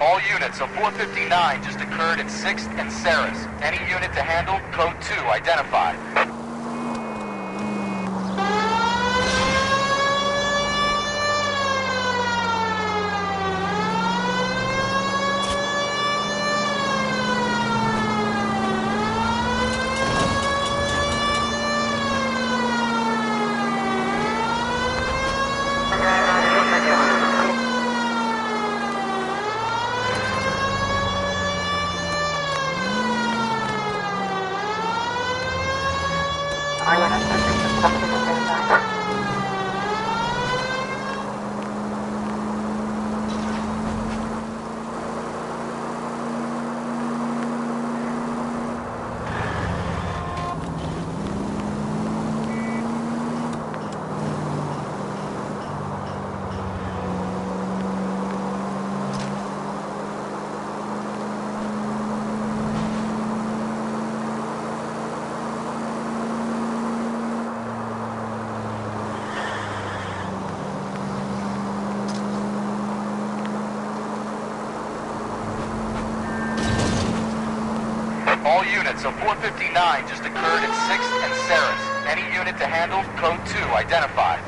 All units, a 459 just occurred in 6th and Saris. Any unit to handle, code 2 identified. All units, a 459 just occurred in 6th and Saris. Any unit to handle, code 2 identified.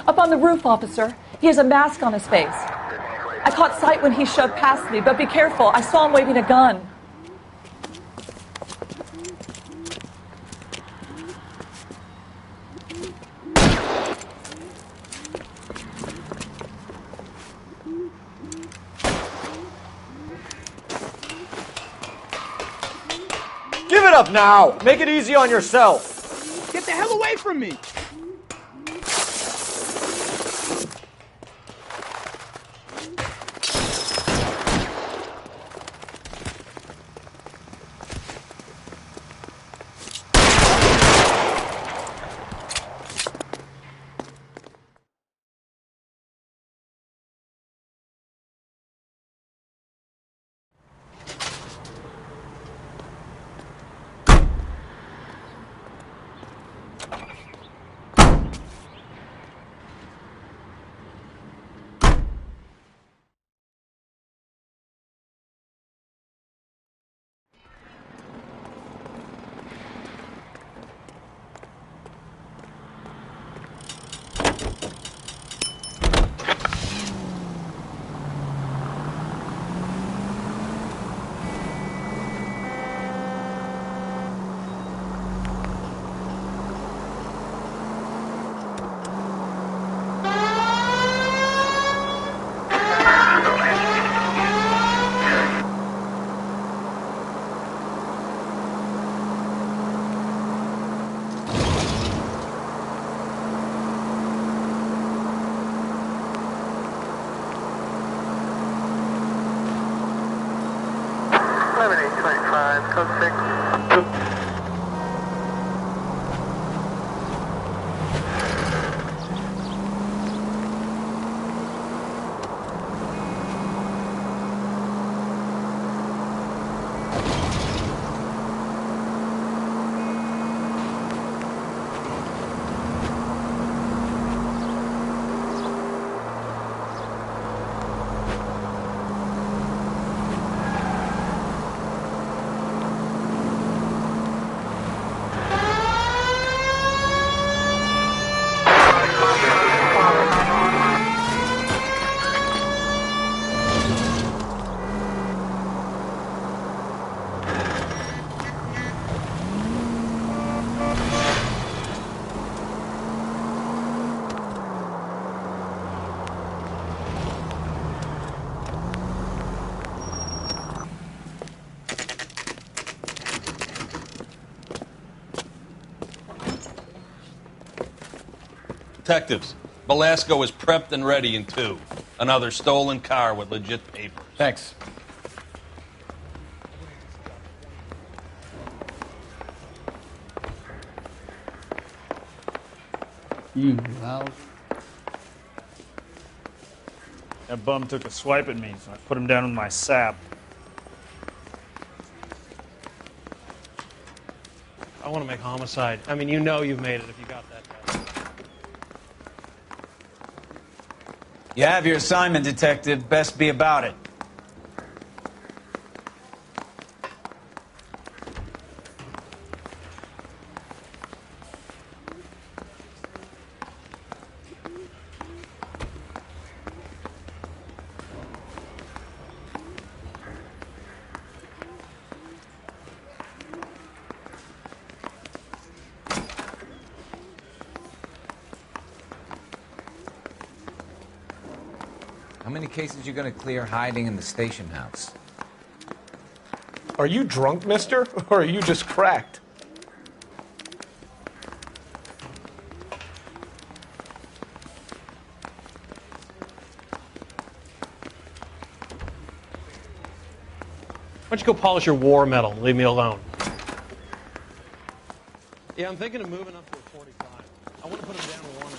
Up on the roof, officer. He has a mask on his face. I caught sight when he shoved past me, but be careful. I saw him waving a gun. Give it up now! Make it easy on yourself! Get the hell away from me! Code 6. Detectives, Velasco is prepped and ready in 2. Another stolen car with legit papers. Thanks. You loud. That bum took a swipe at me, so I put him down with my sap. I want to make homicide. I mean, you know you've made it if you got that guy. You have your assignment, Detective. Best be about it. How many cases you gonna clear hiding in the station house? Are you drunk, mister? Or are you just cracked? Why don't you go polish your war medal and leave me alone? Yeah, I'm thinking of moving up to a 45. I want to put him down to 1 round.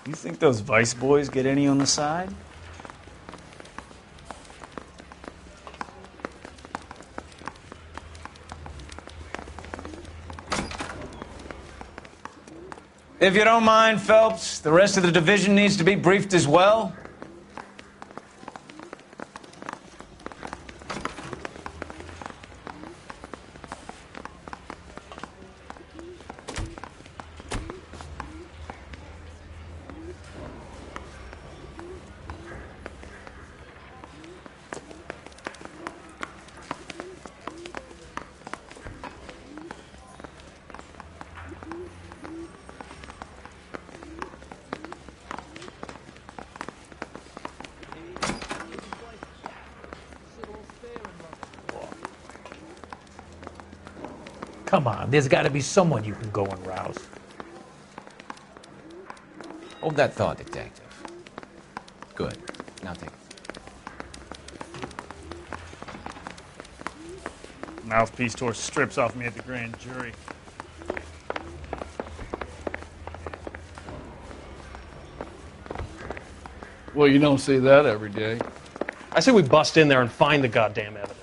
You think those Vice boys get any on the side? If you don't mind, Phelps, the rest of the division needs to be briefed as well. Come on, there's got to be someone you can go and rouse. Hold that thought, Detective. Good. Now take it. Mouthpiece tore strips off me at the grand jury. Well, you don't see that every day. I say we bust in there and find the goddamn evidence.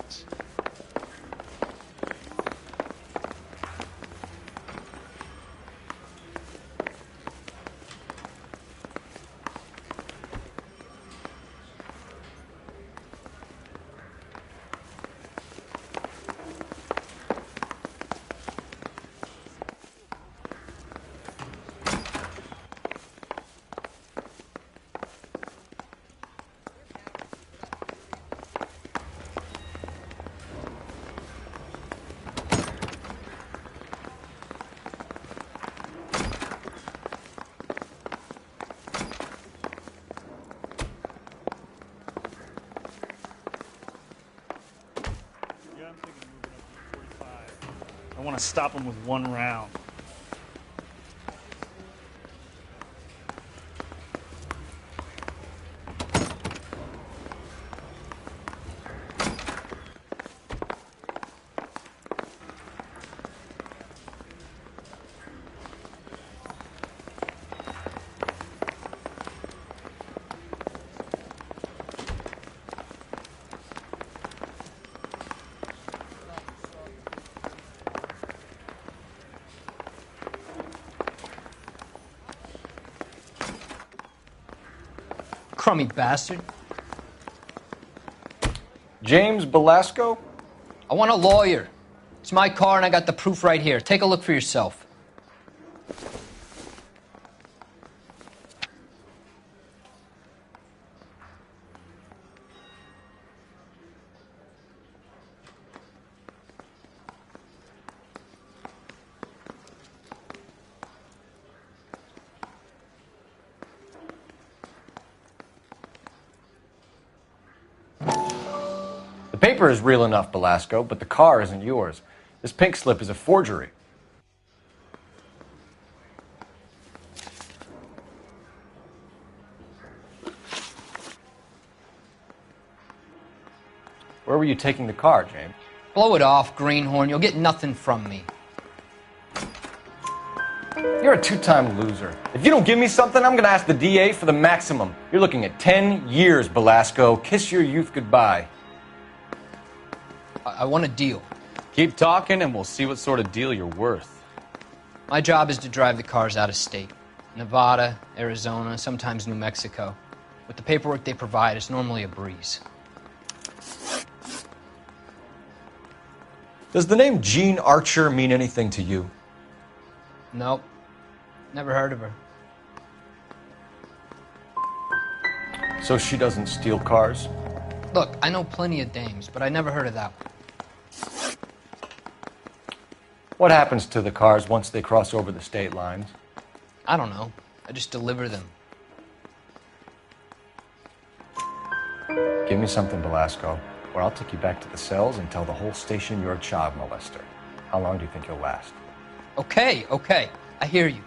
I want to stop him with 1 round. Crummy bastard. James Belasco? I want a lawyer. It's my car and I got the proof right here. Take a look for yourself. The paper is real enough, Belasco, but the car isn't yours. This pink slip is a forgery. Where were you taking the car, James? Blow it off, greenhorn. You'll get nothing from me. You're a two-time loser. If you don't give me something, I'm gonna ask the DA for the maximum. You're looking at 10 years, Belasco. Kiss your youth goodbye. I want a deal. Keep talking and we'll see what sort of deal you're worth. My job is to drive the cars out of state. Nevada, Arizona, sometimes New Mexico. With the paperwork they provide, it's normally a breeze. Does the name Jean Archer mean anything to you? Nope. Never heard of her. So she doesn't steal cars? Look, I know plenty of dames, but I never heard of that one. What happens to the cars once they cross over the state lines? I don't know. I just deliver them. Give me something, Belasco, or I'll take you back to the cells and tell the whole station you're a child molester. How long do you think you'll last? Okay. I hear you.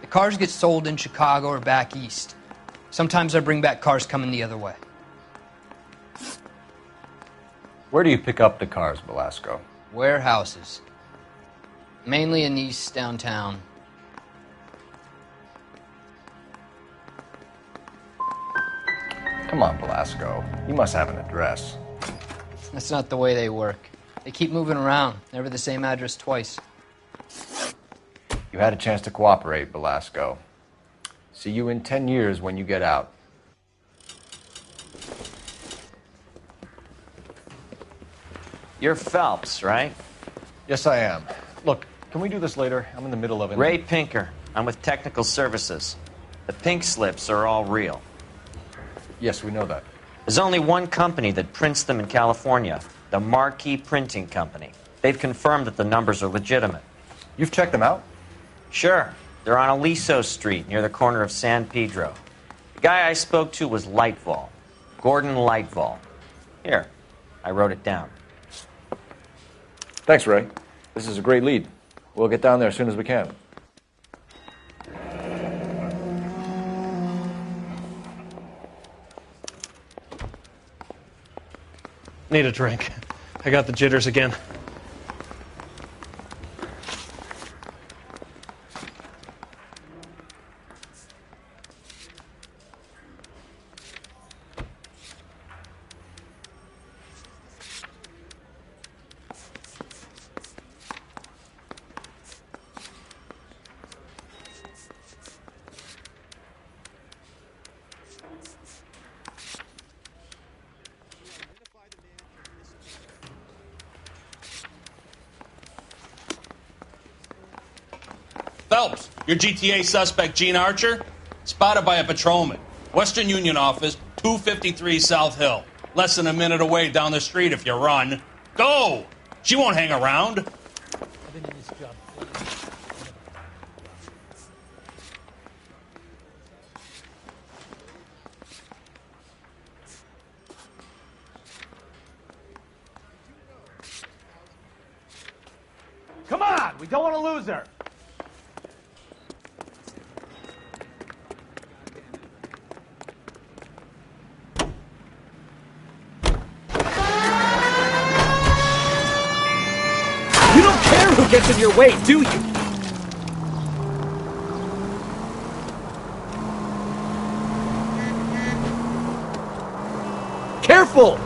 The cars get sold in Chicago or back east. Sometimes I bring back cars coming the other way. Where do you pick up the cars, Belasco? Warehouses. Mainly in East downtown. Come on, Belasco. You must have an address. That's not the way they work. They keep moving around, never the same address twice. You had a chance to cooperate, Belasco. See you in 10 years when you get out. You're Phelps, right? Yes, I am. Look, can we do this later? I'm in the middle of it. Ray Pinker. I'm with Technical Services. The pink slips are all real. Yes, we know that. There's only one company that prints them in California, the Marquee Printing Company. They've confirmed that the numbers are legitimate. You've checked them out? Sure. They're on Aliso Street, near the corner of San Pedro. The guy I spoke to was Lightval. Gordon Lightval. Here, I wrote it down. Thanks, Ray. This is a great lead. We'll get down there as soon as we can. Need a drink. I got the jitters again. Phelps, your GTA suspect, Jean Archer, spotted by a patrolman. Western Union office, 253 South Hill. Less than a minute away down the street if you run. Go! She won't hang around. I've been in this job. Come on, we don't want to lose her. You don't care who gets in your way, do you? Careful!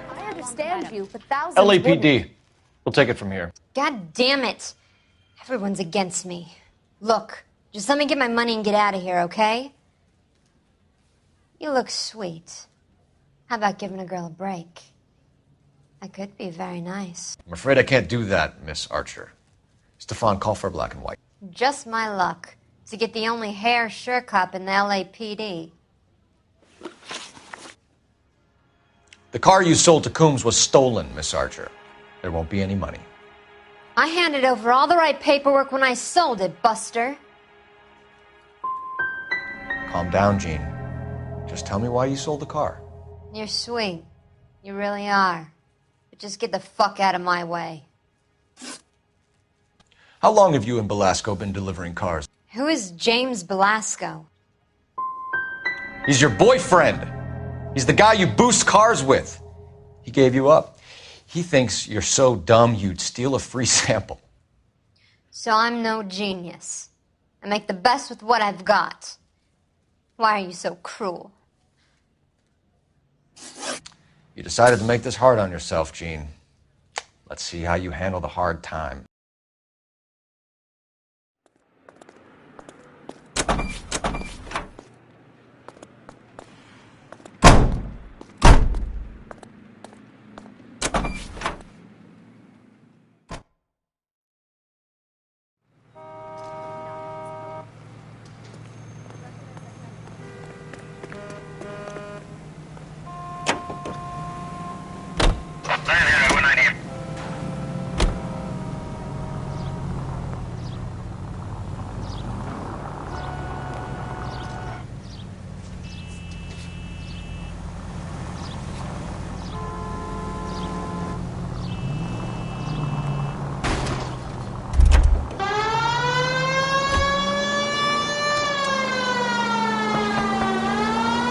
I understand you, but thousands LAPD. wouldn't. We'll take it from here. God damn it. Everyone's against me. Look, just let me get my money and get out of here, okay? You look sweet. How about giving a girl a break? I could be very nice. I'm afraid I can't do that, Miss Archer. Stefan, call for black and white. Just my luck to get the only hair sure cop in the LAPD. The car you sold to Coombs was stolen, Miss Archer. There won't be any money. I handed over all the right paperwork when I sold it, Buster. Calm down, Jean. Just tell me why you sold the car. You're sweet. You really are. But just get the fuck out of my way. How long have you and Belasco been delivering cars? Who is James Belasco? He's your boyfriend. He's the guy you boost cars with. He gave you up. He thinks you're so dumb you'd steal a free sample. So I'm no genius. I make the best with what I've got. Why are you so cruel? You decided to make this hard on yourself, Jean. Let's see how you handle the hard time.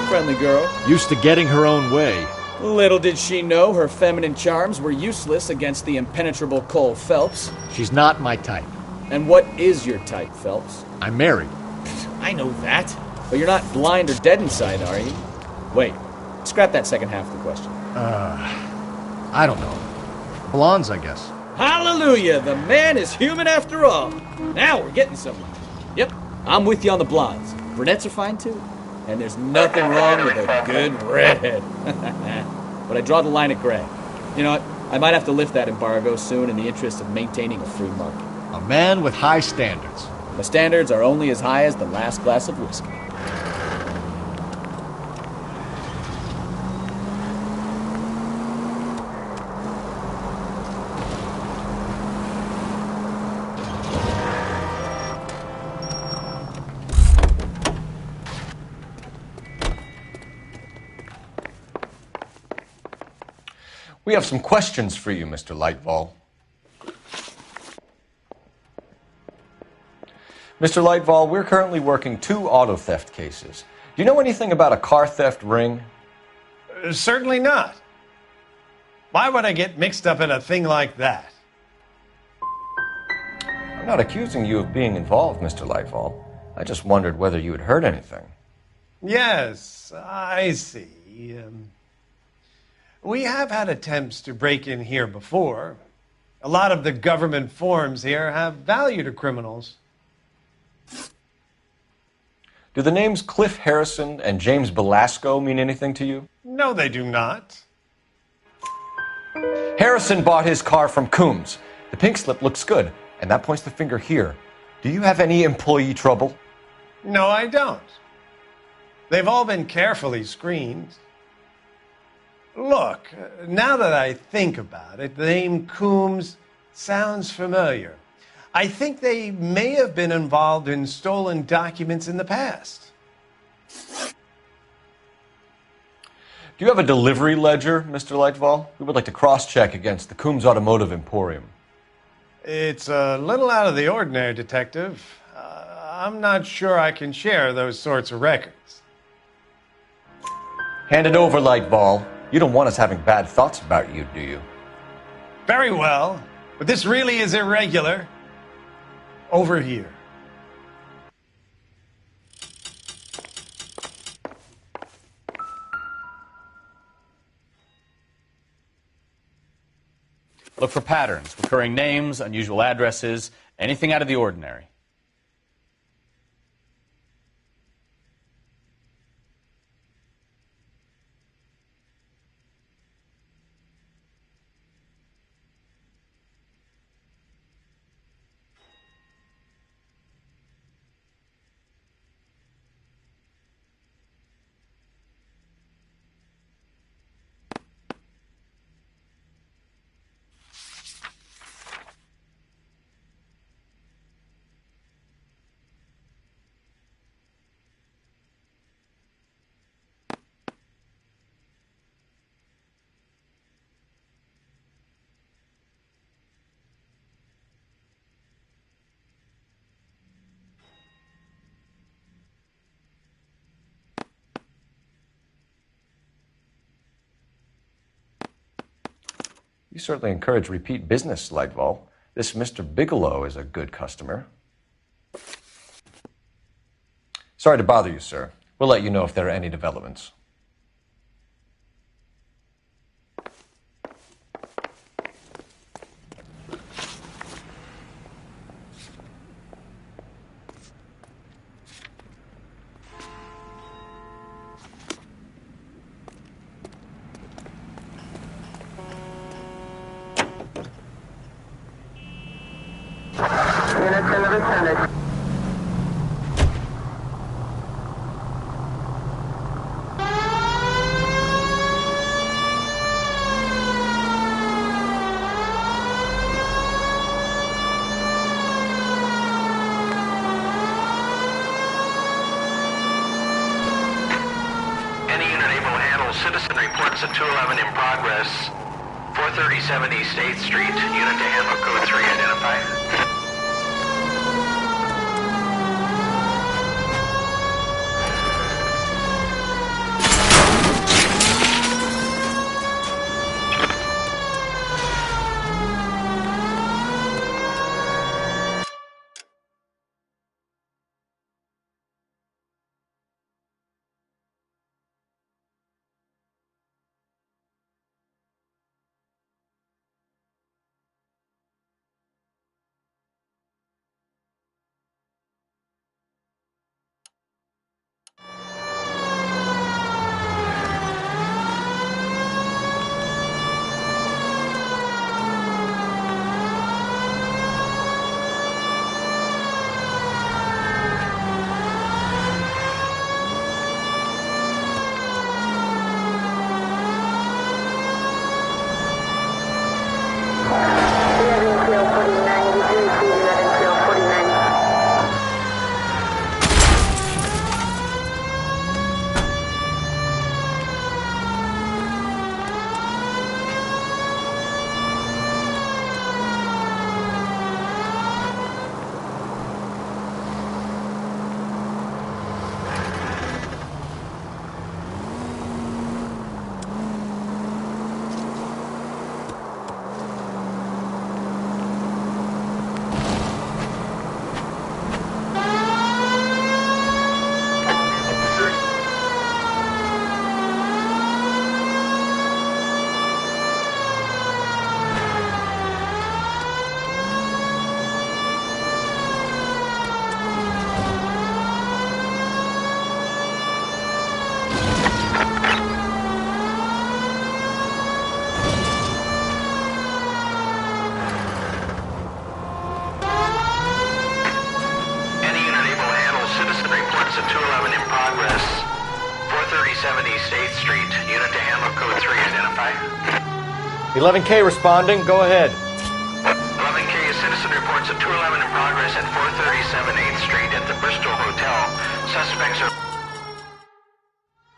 Friendly girl. Used to getting her own way. Little did she know her feminine charms were useless against the impenetrable Cole Phelps. She's not my type. And what is your type, Phelps? I'm married. I know that. But you're not blind or dead inside, are you? Wait, scrap that second half of the question. I don't know. Blondes, I guess. Hallelujah! The man is human after all. Now we're getting somewhere. Yep, I'm with you on the blondes. Brunettes are fine too. And there's nothing wrong with a good redhead. But I draw the line at gray. You know what? I might have to lift that embargo soon in the interest of maintaining a free market. A man with high standards. The standards are only as high as the last glass of whiskey. We have some questions for you, Mr. Lightval. Mr. Lightval, we're currently working 2 auto theft cases. Do you know anything about a car theft ring? Certainly not. Why would I get mixed up in a thing like that? I'm not accusing you of being involved, Mr. Lightval. I just wondered whether you had heard anything. Yes, I see. We have had attempts to break in here before. A lot of the government forms here have value to criminals. Do the names Cliff Harrison and James Belasco mean anything to you? No, they do not. Harrison bought his car from Coombs. The pink slip looks good, and that points the finger here. Do you have any employee trouble? No, I don't. They've all been carefully screened. Look, now that I think about it, the name Coombs sounds familiar. I think they may have been involved in stolen documents in the past. Do you have a delivery ledger, Mr. Lightval? We would like to cross-check against the Coombs Automotive Emporium. It's a little out of the ordinary, Detective. I'm not sure I can share those sorts of records. Hand it over, Lightval. You don't want us having bad thoughts about you, do you? Very well, but this really is irregular. Over here. Look for patterns, recurring names, unusual addresses, anything out of the ordinary. You certainly encourage repeat business, Lightval. This Mr. Bigelow is a good customer. Sorry to bother you, sir. We'll let you know if there are any developments. Units in the vicinity. Any unit able to handle citizen reports at 211 in progress. 437 East 8th Street. Unit to handle code 3 identified. At 211 in progress. 437 East 8th Street. Unit to handle code 3 identified. 11K responding. Go ahead. 11K, citizen reports at 211 in progress at 437 8th Street at the Bristol Hotel. Suspects are...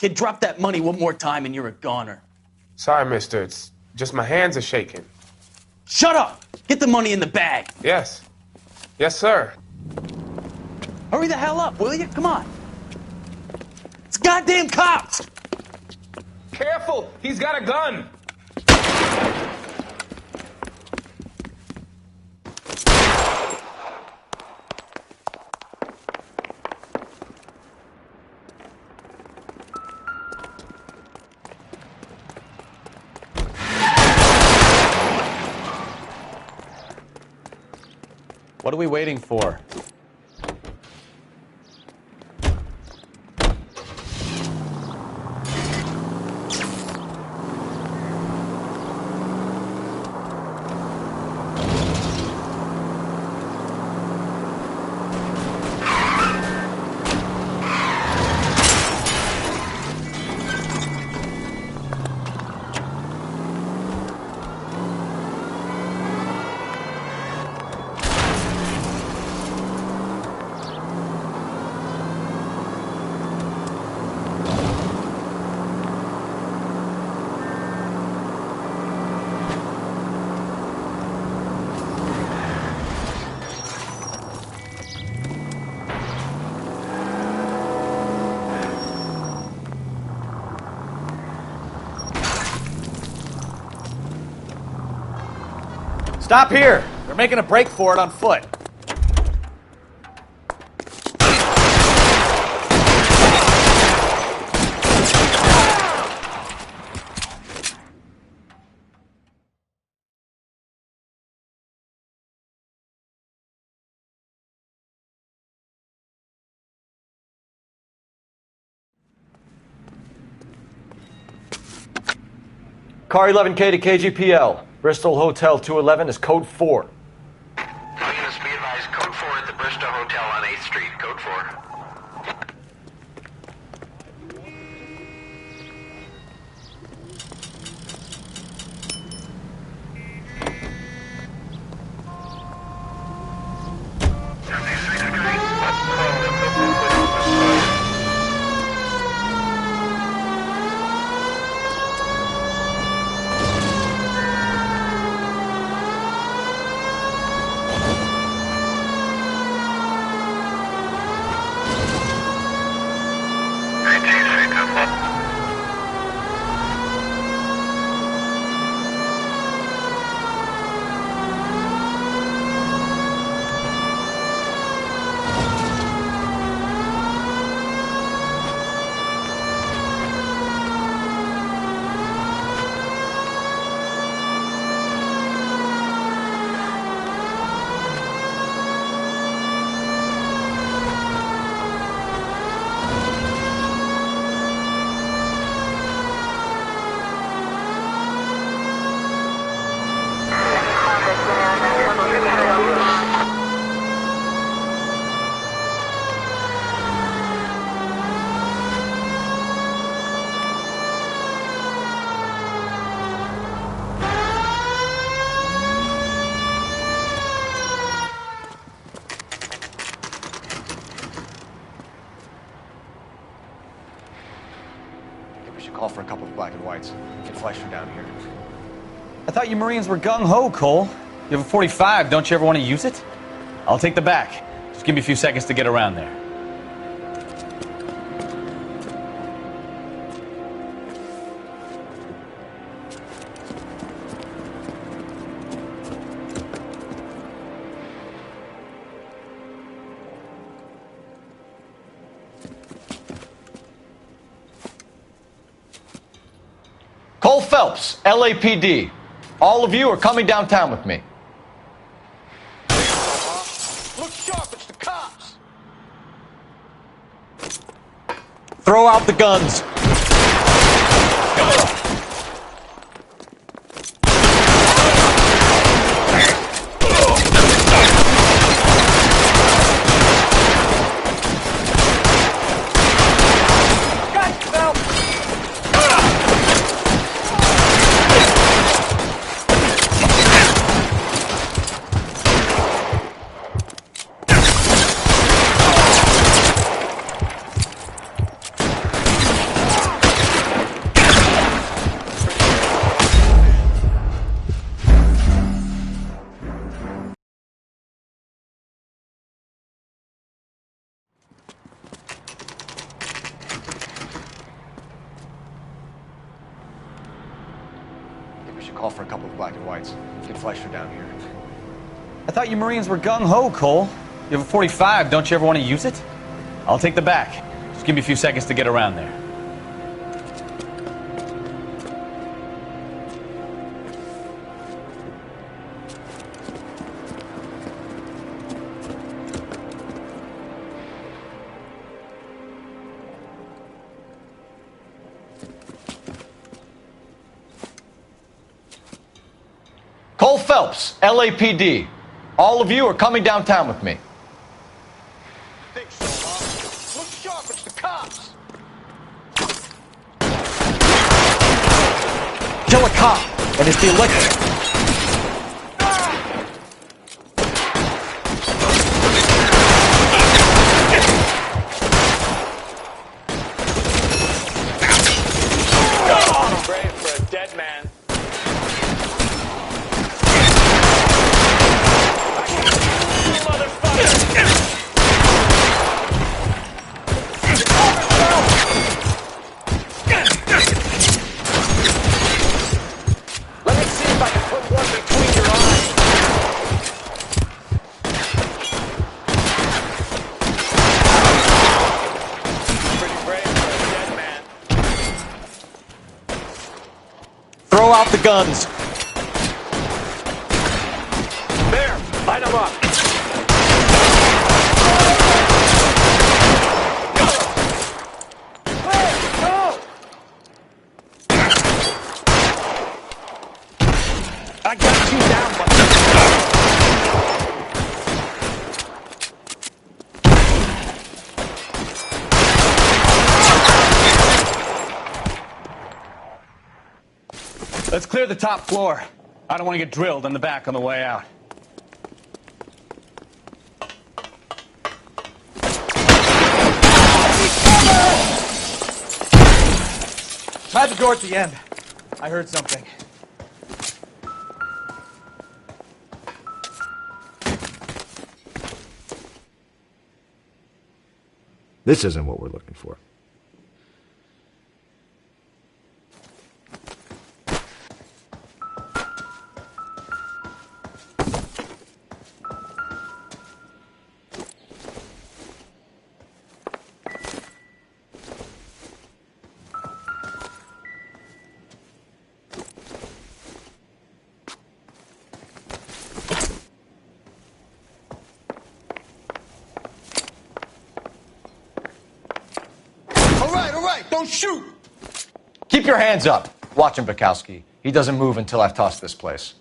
Kid, drop that money one more time and you're a goner. Sorry, mister. It's just my hands are shaking. Shut up! Get the money in the bag. Yes. Yes, sir. Hurry the hell up, will you? Come on. It's goddamn cops! Careful! He's got a gun! What are we waiting for? Stop here. They're making a break for it on foot. Car 11K to KGPL. Bristol Hotel 211 is code 4. All units be advised, code 4 at the Bristol Hotel on 8th Street, code 4. Call for a couple of black and whites. Get Fleischer down here. I thought you Marines were gung-ho, Cole. You have a 45. Don't you ever want to use it? I'll take the back. Just give me a few seconds to get around there. Cole Phelps, LAPD. All of you are coming downtown with me. Look sharp, it's the cops! Throw out the guns. Call for a couple of black and whites. Get Fleischer down here. I thought you Marines were gung-ho, Cole. You have a 45. Don't you ever want to use it? I'll take the back. Just give me a few seconds to get around there. Cole Phelps, LAPD. All of you are coming downtown with me. Think so, huh? Look sharp, it's the cops! Kill a cop, and it's the electric. Brave for a dead man. Let me see if I can Drop the guns. There! Light them up! I got you down, buddy. Let's clear the top floor. I don't want to get drilled in the back on the way out. Try the door at the end. I heard something. This isn't what we're looking for. All right, don't shoot! Keep your hands up. Watch him, Bukowski. He doesn't move until I've tossed this place.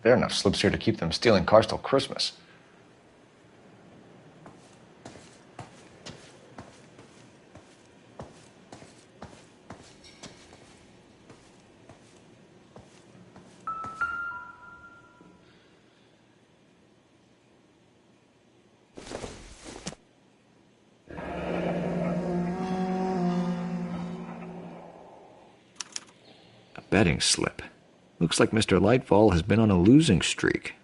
There are enough slips here to keep them stealing cars till Christmas. A betting slip. Looks like Mr. Lightfall has been on a losing streak.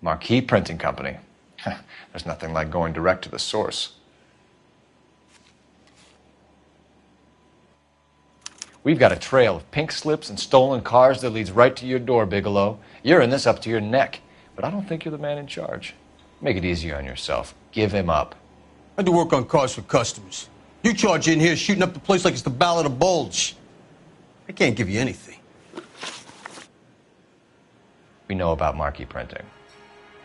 Marquee Printing Company. There's nothing like going direct to the source. We've got a trail of pink slips and stolen cars that leads right to your door, Bigelow. You're in this up to your neck, but I don't think you're the man in charge. Make it easier on yourself. Give him up. I do work on cars for customers. You charge in here shooting up the place like it's the Ballad of Bulge. I can't give you anything. We know about marquee printing.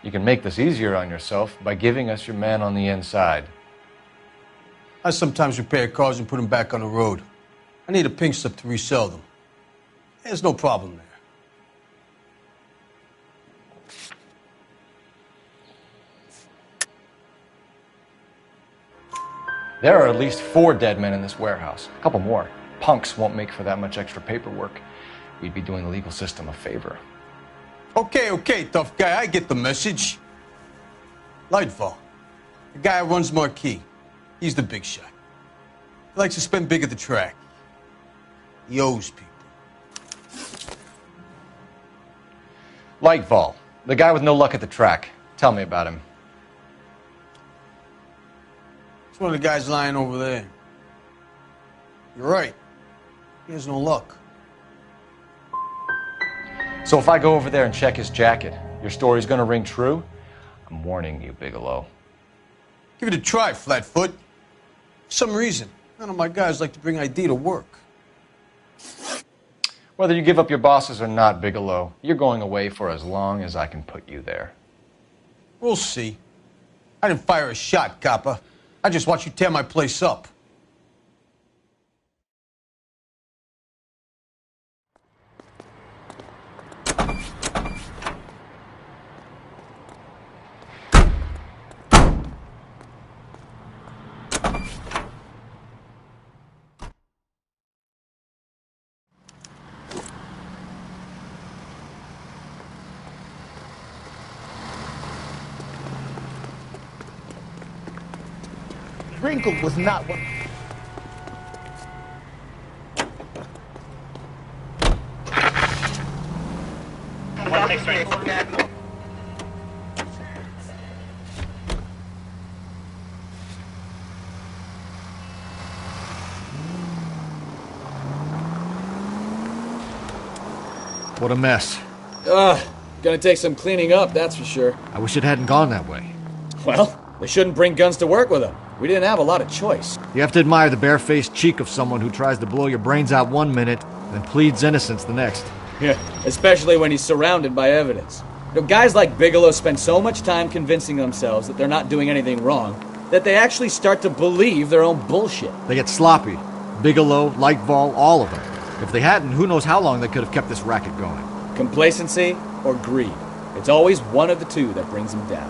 You can make this easier on yourself by giving us your man on the inside. I sometimes repair cars and put them back on the road. I need a pink slip to resell them. There's no problem there. There are at least 4 dead men in this warehouse. A couple more. Punks won't make for that much extra paperwork. We'd be doing the legal system a favor. Okay, tough guy, I get the message. Lightfall, the guy who runs Marquee. He's the big shot. He likes to spend big at the track. He owes people. Lightfall, the guy with no luck at the track. Tell me about him. It's one of the guys lying over there. You're right. He has no luck. So if I go over there and check his jacket, your story's gonna ring true? I'm warning you, Bigelow. Give it a try, Flatfoot. For some reason, none of my guys like to bring ID to work. Whether you give up your bosses or not, Bigelow, you're going away for as long as I can put you there. We'll see. I didn't fire a shot, copper. I just watched you tear my place up. Wrinkle was not what... What a mess. Gonna take some cleaning up, that's for sure. I wish it hadn't gone that way. Well, they shouldn't bring guns to work with them. We didn't have a lot of choice. You have to admire the barefaced cheek of someone who tries to blow your brains out one minute and pleads innocence the next. Yeah, especially when he's surrounded by evidence. You know, guys like Bigelow spend so much time convincing themselves that they're not doing anything wrong that they actually start to believe their own bullshit. They get sloppy. Bigelow, Lightval, all of them. If they hadn't, who knows how long they could have kept this racket going. Complacency or greed. It's always one of the two that brings them down.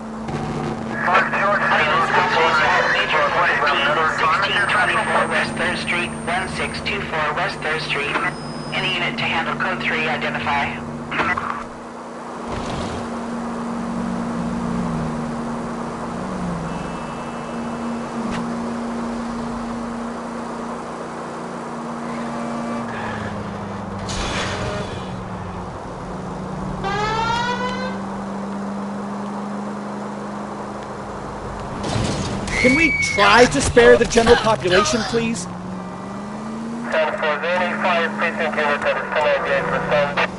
1624 West 3rd Street, 1624 West 3rd Street. Any unit to handle code 3, identify. Can we try to spare the general population, please? 10-4, any fire precinct unit that is 1098%.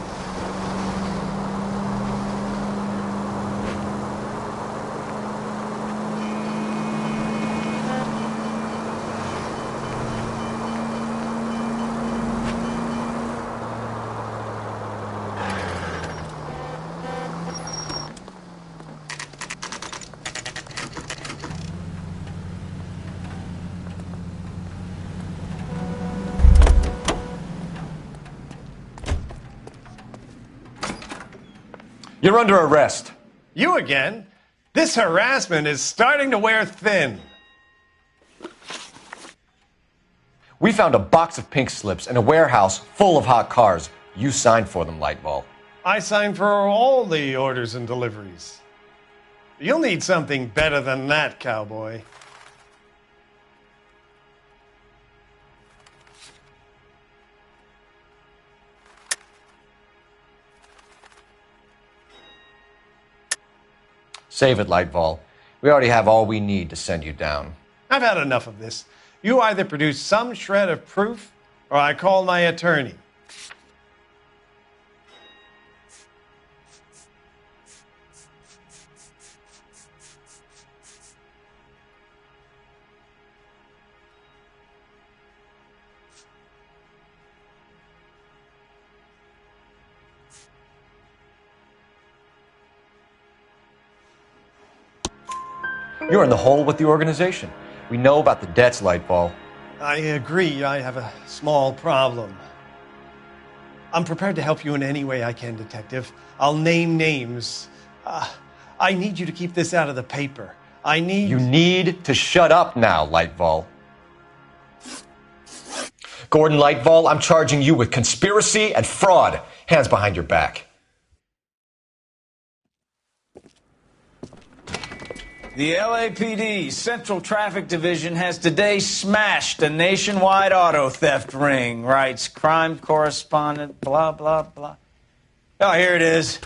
You're under arrest. You again? This harassment is starting to wear thin. We found a box of pink slips in a warehouse full of hot cars. You signed for them, Lightball. I signed for all the orders and deliveries. You'll need something better than that, cowboy. Save it, Lightball. We already have all we need to send you down. I've had enough of this. You either produce some shred of proof, or I call my attorney. You're in the hole with the organization. We know about the debts, Lightball. I agree. I have a small problem. I'm prepared to help you in any way I can, Detective. I'll name names. I need you to keep this out of the paper. You need to shut up now, Lightball. Gordon Lightball, I'm charging you with conspiracy and fraud. Hands behind your back. The LAPD Central Traffic Division has today smashed a nationwide auto theft ring, writes crime correspondent, blah, blah, blah. Oh, here it is.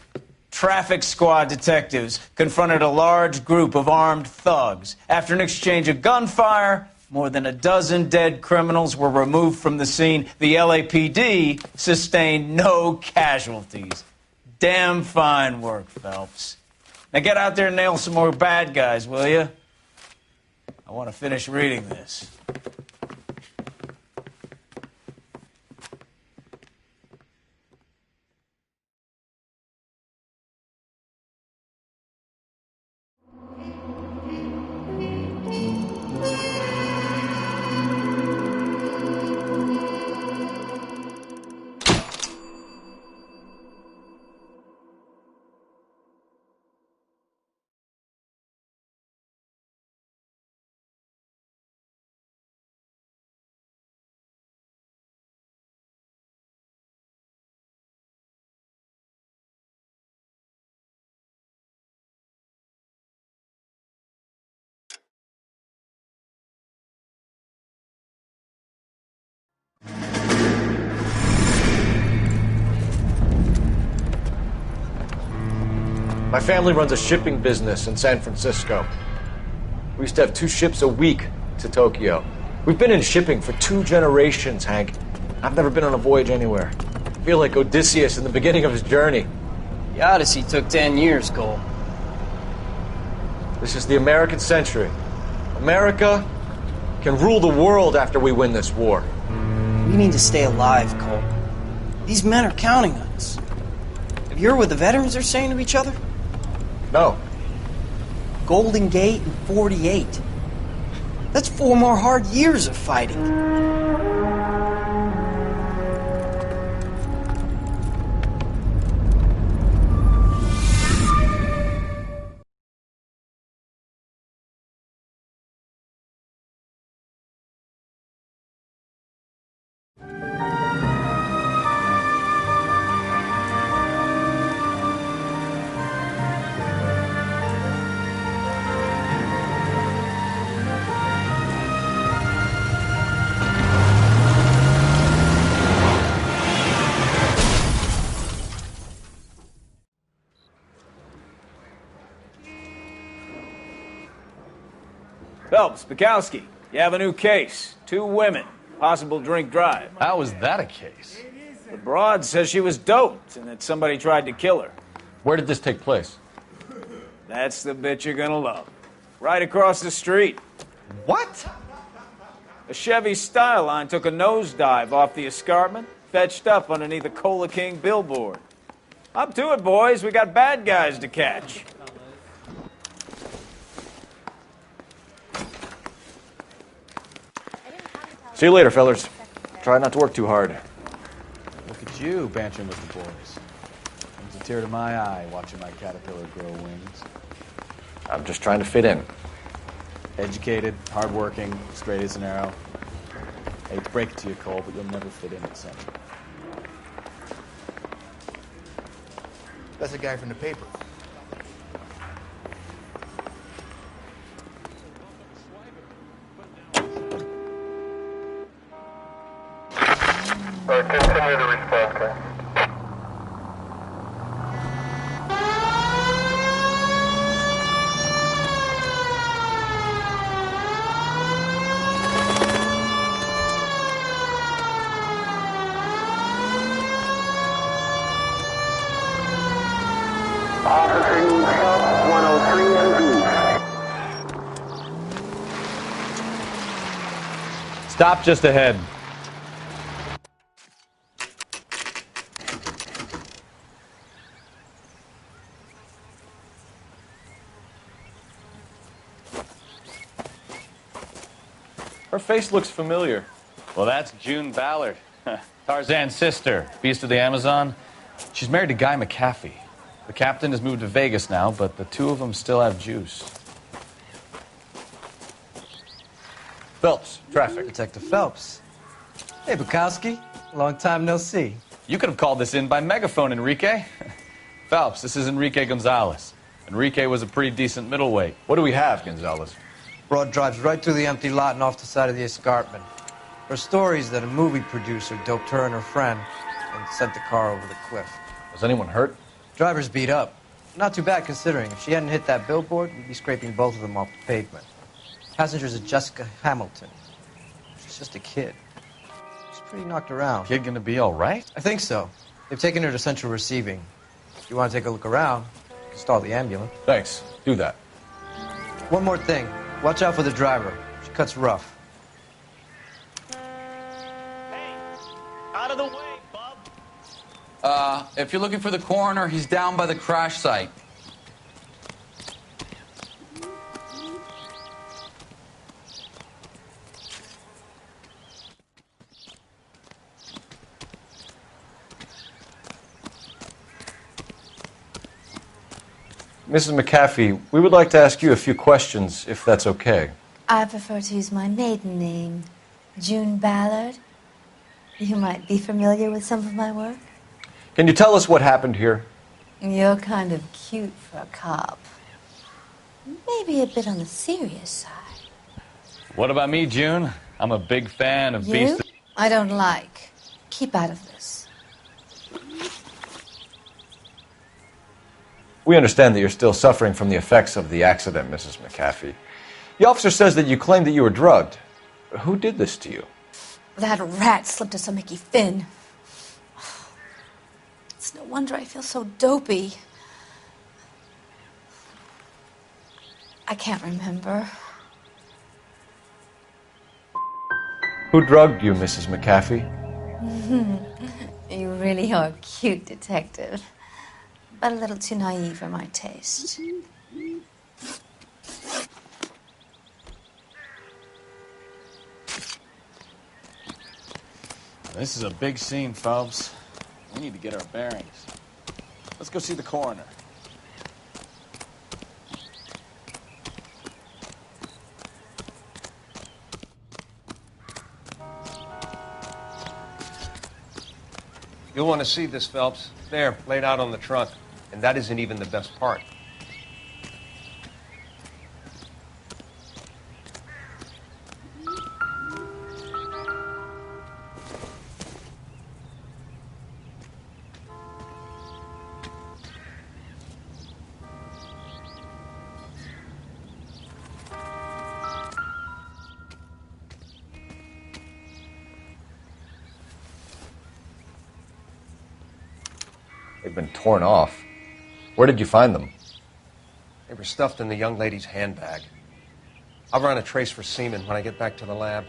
Traffic squad detectives confronted a large group of armed thugs. After an exchange of gunfire, more than a dozen dead criminals were removed from the scene. The LAPD sustained no casualties. Damn fine work, Phelps. Now get out there and nail some more bad guys, will you? I want to finish reading this. My family runs a shipping business in San Francisco. We used to have 2 ships a week to Tokyo. We've been in shipping for 2 generations, Hank. I've never been on a voyage anywhere. I feel like Odysseus in the beginning of his journey. The Odyssey took 10 years, Cole. This is the American century. America can rule the world after we win this war. We need to stay alive, Cole. These men are counting on us. Have you heard what the veterans are saying to each other? No. Golden Gate and 48. That's 4 more hard years of fighting. Phelps, Bukowski, you have a new case. 2 women, possible drink drive. How was that a case? The broad says she was doped and that somebody tried to kill her. Where did this take place? That's the bit you're gonna love. Right across the street. What? A Chevy Styline took a nosedive off the escarpment, fetched up underneath a Cola King billboard. Up to it, boys. We got bad guys to catch. See you later, fellers. Try not to work too hard. Look at you bantering with the boys. Brings a tear to my eye watching my caterpillar grow wings. I'm just trying to fit in. Educated, hardworking, straight as an arrow. Hate to break it to you, Cole, but you'll never fit in at Center. That's the guy from the paper. Continue to respond, sir. Officer needs help, 103 and B. Stop just ahead. Her face looks familiar. Well, that's June Ballard, Tarzan's sister, beast of the Amazon. She's married to Guy McAfee. The captain has moved to Vegas now, but the 2 of them still have juice. Phelps, traffic. Detective Phelps. Hey, Bukowski. Long time no see. You could have called this in by megaphone, Enrique. Phelps, this is Enrique Gonzalez. Enrique was a pretty decent middleweight. What do we have, Gonzalez? Broad drives right through the empty lot and off the side of the escarpment. Her story is that a movie producer doped her and her friend and sent the car over the cliff. Was anyone hurt? Driver's beat up. Not too bad considering. If she hadn't hit that billboard, we'd be scraping both of them off the pavement. Passenger's a Jessica Hamilton. She's just a kid. She's pretty knocked around. Kid gonna be all right? I think so. They've taken her to central receiving. If you want to take a look around, you can stall the ambulance. Thanks. Do that. One more thing. Watch out for the driver. She cuts rough. Hey, out of the way, bub. If you're looking for the coroner, he's down by the crash site. Mrs. McAfee, we would like to ask you a few questions, if that's okay. I prefer to use my maiden name, June Ballard. You might be familiar with some of my work. Can you tell us what happened here? You're kind of cute for a cop. Maybe a bit on the serious side. What about me, June? I'm a big fan of You? Beast. I don't like. Keep out of this. We understand that you're still suffering from the effects of the accident, Mrs. McAfee. The officer says that you claimed that you were drugged. Who did this to you? That rat slipped us a Mickey Finn. It's no wonder I feel so dopey. I can't remember. Who drugged you, Mrs. McAfee? You really are a cute detective, but a little too naive for my taste. This is a big scene, Phelps. We need to get our bearings. Let's go see the coroner. You'll want to see this, Phelps. There, laid out on the trunk. And that isn't even the best part. They've been torn off. Where did you find them? They were stuffed in the young lady's handbag. I'll run a trace for semen when I get back to the lab.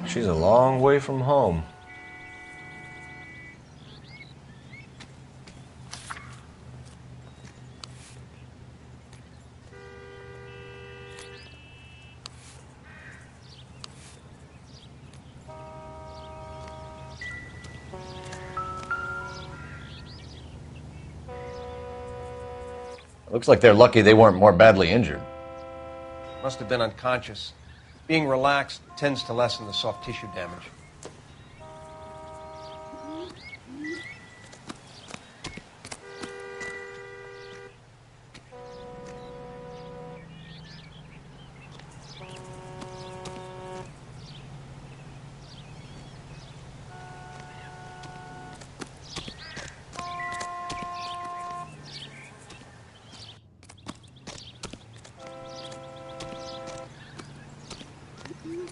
She's a long way from home. Looks like they're lucky they weren't more badly injured. Must have been unconscious. Being relaxed tends to lessen the soft tissue damage.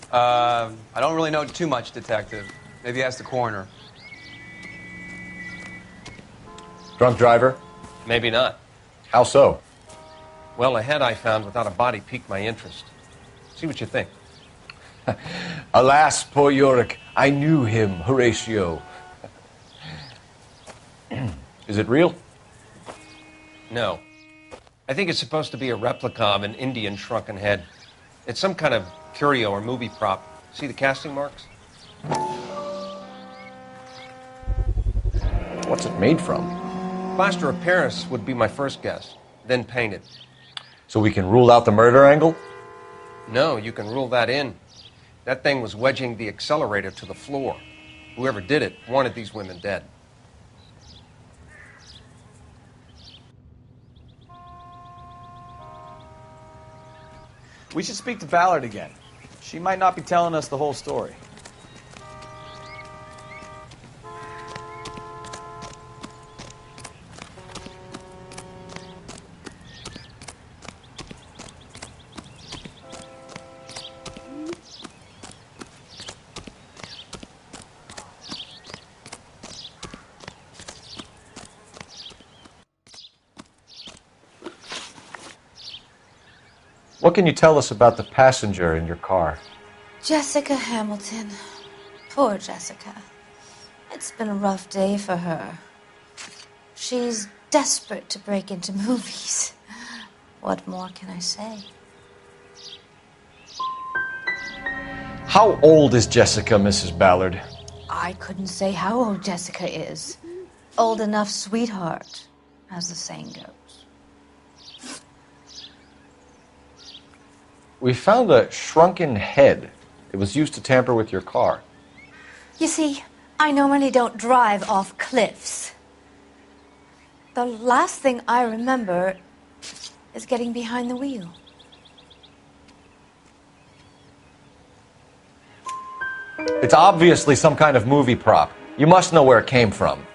I don't really know too much, Detective. Maybe ask the coroner. Drunk driver? Maybe not. How so? Well, a head I found without a body piqued my interest. See what you think. Alas, poor Yorick, I knew him, Horatio. Is it real? No. I think it's supposed to be a replica of an Indian shrunken head. It's some kind of curio or movie prop. See the casting marks? What's it made from? Plaster of Paris would be my first guess, then painted. So we can rule out the murder angle? No, you can rule that in. That thing was wedging the accelerator to the floor. Whoever did it wanted these women dead. We should speak to Ballard again. She might not be telling us the whole story. What can you tell us about the passenger in your car? Jessica Hamilton. Poor Jessica. It's been a rough day for her. She's desperate to break into movies. What more can I say? How old is Jessica, Mrs. Ballard? I couldn't say how old Jessica is. Old enough, sweetheart, as the saying goes. We found a shrunken head. It was used to tamper with your car. You see, I normally don't drive off cliffs. The last thing I remember is getting behind the wheel. It's obviously some kind of movie prop. You must know where it came from.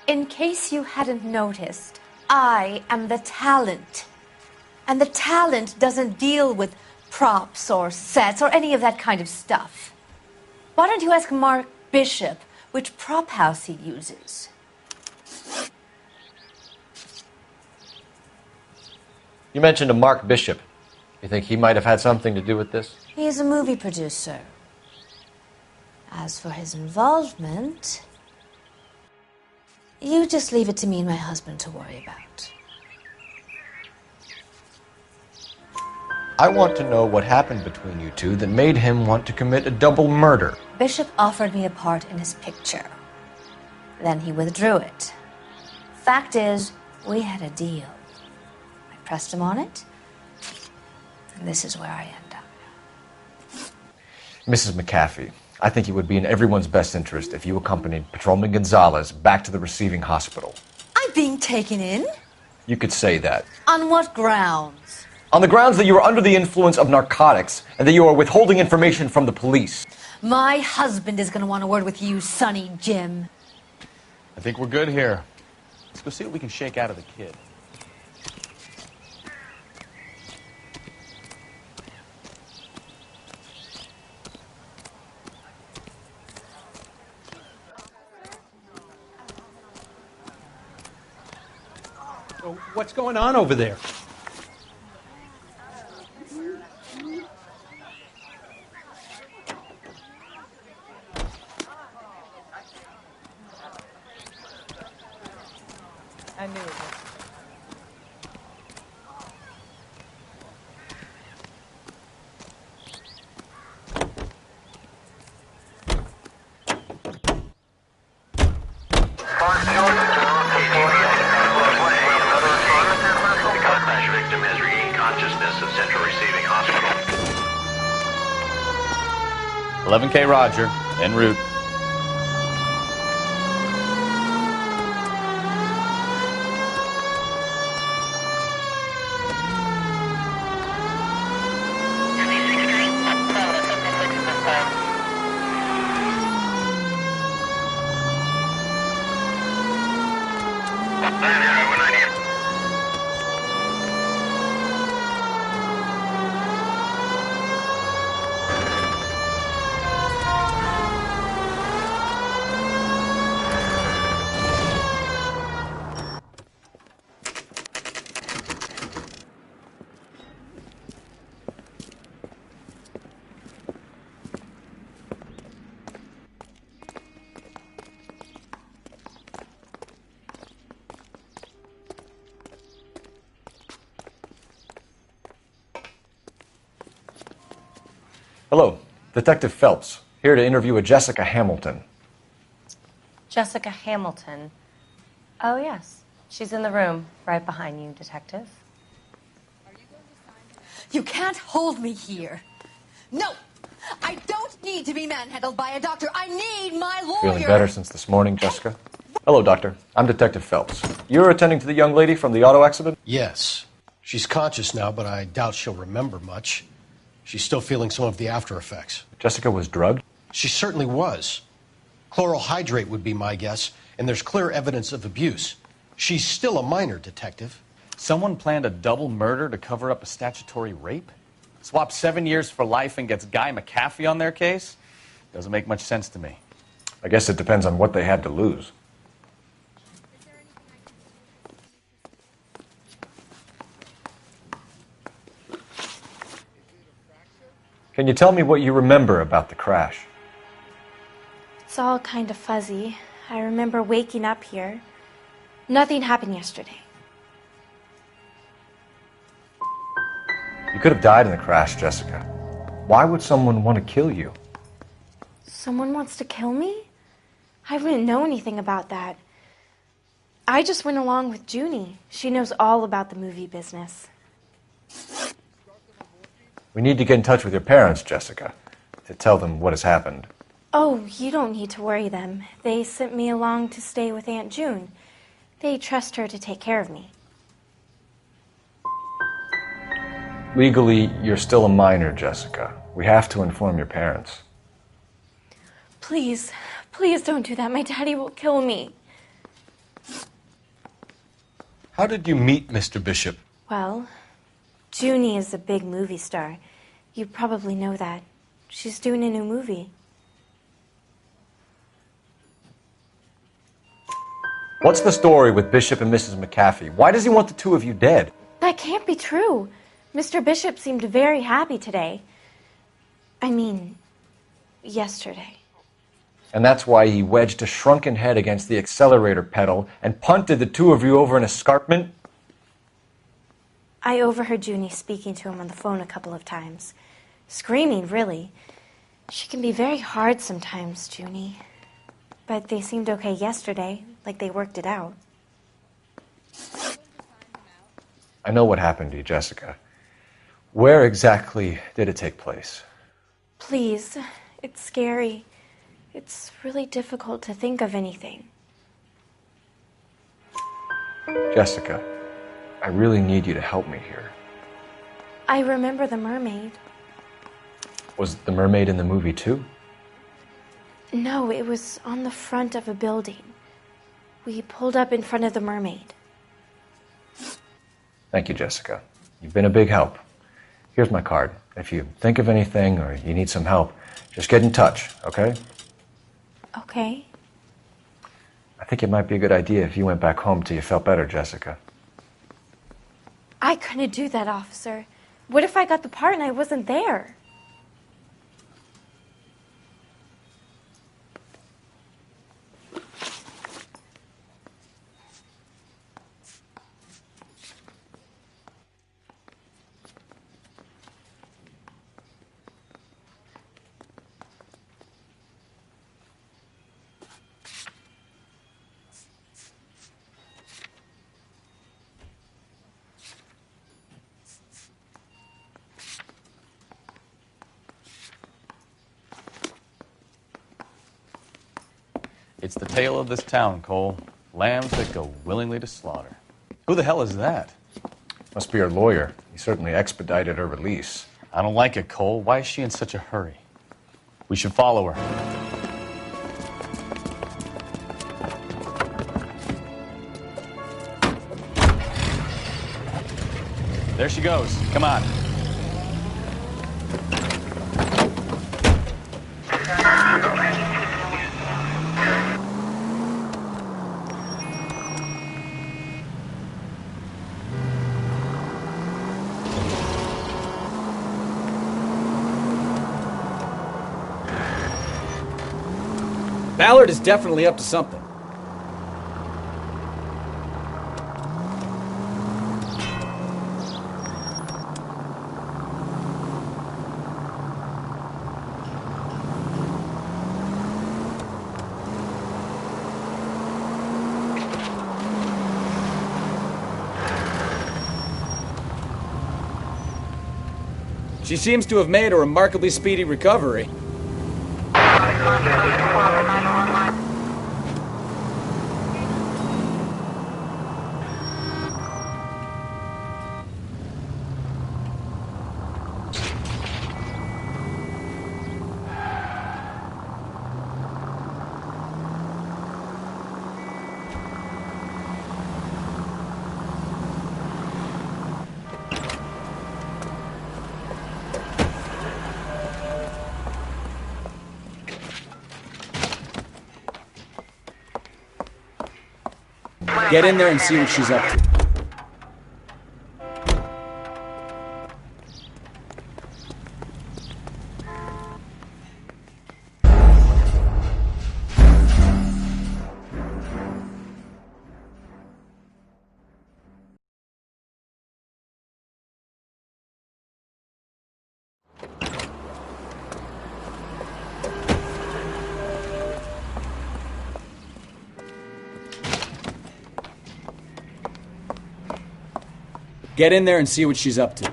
In case you hadn't noticed, I am the talent. And the talent doesn't deal with props or sets or any of that kind of stuff. Why don't you ask Mark Bishop which prop house he uses? You mentioned a Mark Bishop. You think he might have had something to do with this? He is a movie producer. As for his involvement, you just leave it to me and my husband to worry about. I want to know what happened between you two that made him want to commit a double murder. Bishop offered me a part in his picture. Then he withdrew it. Fact is, we had a deal. I pressed him on it, and this is where I end up. Mrs. McAfee, I think it would be in everyone's best interest if you accompanied Patrolman Gonzalez back to the receiving hospital. I'm being taken in? You could say that. On what grounds? On the grounds that you are under the influence of narcotics and that you are withholding information from the police. My husband is going to want a word with you, Sonny Jim. I think we're good here. Let's go see what we can shake out of the kid. So what's going on over there? I knew it. Consciousness of Central Receiving Hospital. 11K Roger, en route. Hello, Detective Phelps, here to interview a Jessica Hamilton. Jessica Hamilton. Oh, yes. She's in the room right behind you, Detective. You can't hold me here. No! I don't need to be manhandled by a doctor. I need my lawyer. Feeling better since this morning, Jessica? Hello, Doctor. I'm Detective Phelps. You're attending to the young lady from the auto accident? Yes. She's conscious now, but I doubt she'll remember much. She's still feeling some of the after effects. Jessica was drugged? She certainly was. Chloral hydrate would be my guess, and there's clear evidence of abuse. She's still a minor, Detective. Someone planned a double murder to cover up a statutory rape? Swap 7 years for life and gets Guy McAfee on their case? Doesn't make much sense to me. I guess it depends on what they had to lose. Can you tell me what you remember about the crash? It's all kind of fuzzy. I remember waking up here. Nothing happened yesterday. You could have died in the crash, Jessica. Why would someone want to kill you? Someone wants to kill me? I wouldn't know anything about that. I just went along with Junie. She knows all about the movie business. We need to get in touch with your parents, Jessica, to tell them what has happened. Oh, you don't need to worry them. They sent me along to stay with Aunt June. They trust her to take care of me. Legally, you're still a minor, Jessica. We have to inform your parents. Please, please don't do that. My daddy will kill me. How did you meet Mr. Bishop? Well, Junie is a big movie star. You probably know that. She's doing a new movie. What's the story with Bishop and Mrs. McAfee? Why does he want the two of you dead? That can't be true. Mr. Bishop seemed very happy today. I mean, yesterday. And that's why he wedged a shrunken head against the accelerator pedal and punted the two of you over an escarpment? I overheard Junie speaking to him on the phone a couple of times. Screaming, really. She can be very hard sometimes, Junie. But they seemed okay yesterday, like they worked it out. I know what happened to you, Jessica. Where exactly did it take place? Please, it's scary. It's really difficult to think of anything. Jessica, I really need you to help me here. I remember the mermaid. Was the mermaid in the movie too? No, it was on the front of a building. We pulled up in front of the mermaid. Thank you, Jessica. You've been a big help. Here's my card. If you think of anything or you need some help, just get in touch, okay? Okay. I think it might be a good idea if you went back home till you felt better, Jessica. I couldn't do that, officer. What if I got the part and I wasn't there? It's the tale of this town, Cole. Lambs that go willingly to slaughter. Who the hell is that? Must be her lawyer. He certainly expedited her release. I don't like it, Cole. Why is she in such a hurry? We should follow her. There she goes. Come on. Ballard is definitely up to something. She seems to have made a remarkably speedy recovery. Get in there and see what she's up to. Get in there and see what she's up to.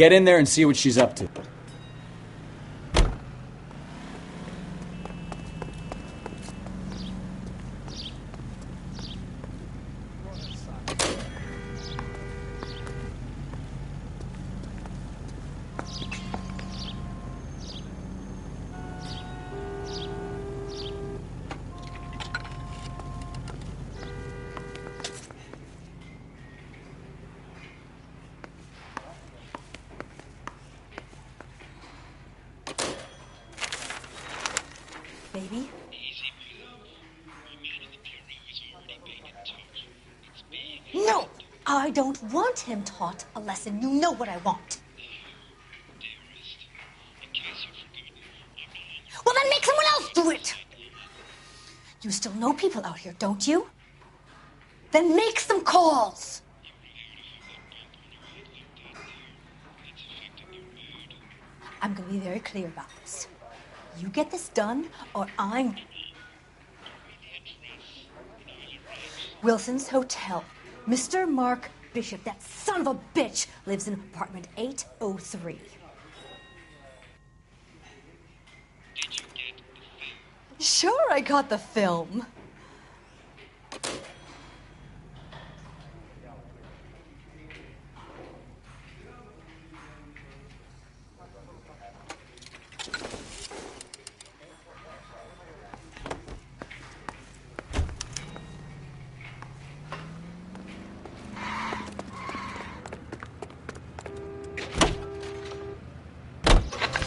Get in there and see what she's up to. Baby? No! I don't want him taught a lesson. You know what I want. Well, then make someone else do it! You still know people out here, don't you? Then make some calls! I'm gonna be very clear about this. You get this done, or I'm... Wilson's Hotel. Mr. Mark Bishop, that son of a bitch, lives in apartment 803. Sure, I got the film.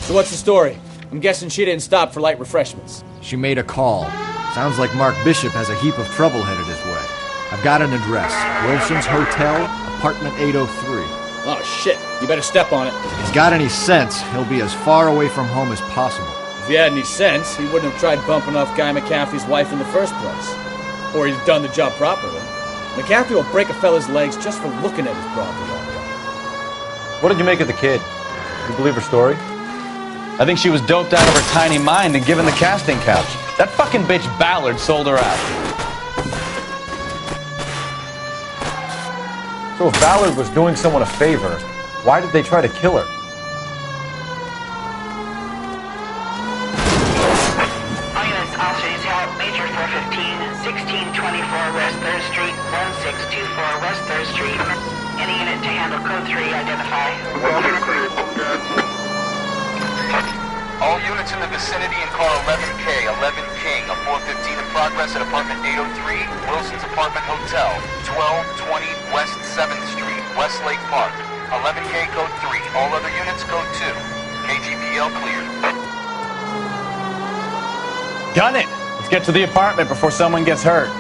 So what's the story? I'm guessing she didn't stop for light refreshments. She made a call. Sounds like Mark Bishop has a heap of trouble headed his way. I've got an address. Wilson's Hotel, apartment 803. Oh, shit. You better step on it. If he's got any sense, he'll be as far away from home as possible. If he had any sense, he wouldn't have tried bumping off Guy McCaffrey's wife in the first place. Or he'd have done the job properly. McCaffrey will break a fella's legs just for looking at his property. What did you make of the kid? You believe her story? I think she was doped out of her tiny mind and given the casting couch. That fucking bitch Ballard sold her out. So if Ballard was doing someone a favor, why did they try to kill her? All units, officers help. Major 415, 1624 West 3rd Street, 1624 West 3rd Street. Any unit to handle code 3, identify. All units in the vicinity and call 11K, 11 King, a 415 in progress at apartment 803, Wilson's Apartment Hotel, 1220 West 7th Street, Westlake Park. 11K code 3, all other units code 2. KGPL cleared. Gun it! Let's get to the apartment before someone gets hurt.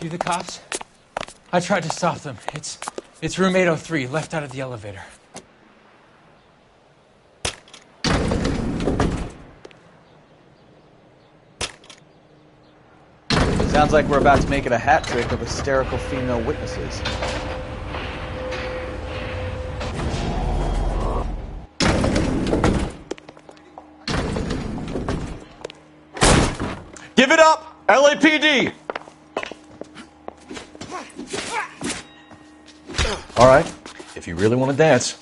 You the cops? I tried to stop them. It's room 803, left out of the elevator. Sounds like we're about to make it a hat trick of hysterical female witnesses. Give it up! LAPD! All right, if you really want to dance.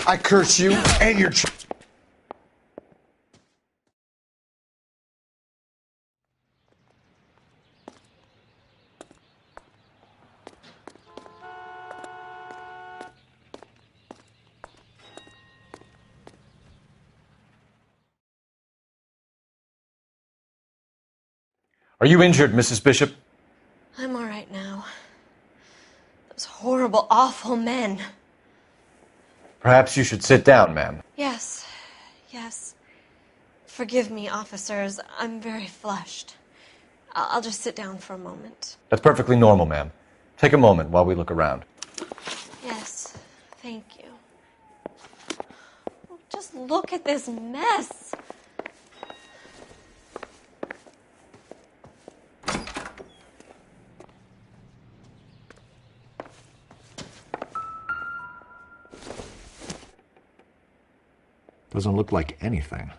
I curse you and your Are you injured, Mrs. Bishop? I'm all right now. Those horrible, awful men. Perhaps you should sit down, ma'am. Yes, yes. Forgive me, officers. I'm very flushed. I'll just sit down for a moment. That's perfectly normal, ma'am. Take a moment while we look around. Yes, thank you. Just look at this mess. Doesn't look like anything.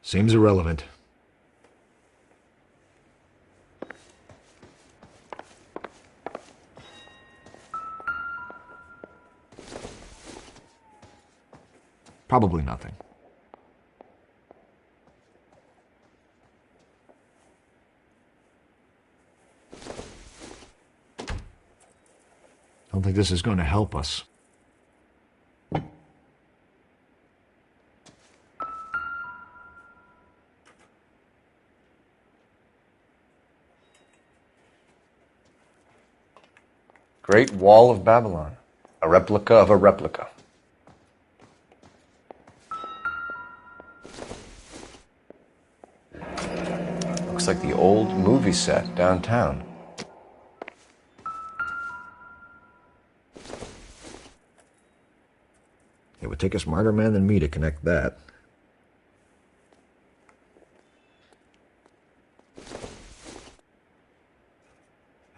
Seems irrelevant. Probably nothing. I don't think this is going to help us. Great Wall of Babylon. A replica of a replica. Looks like the old movie set downtown. It would take a smarter man than me to connect that.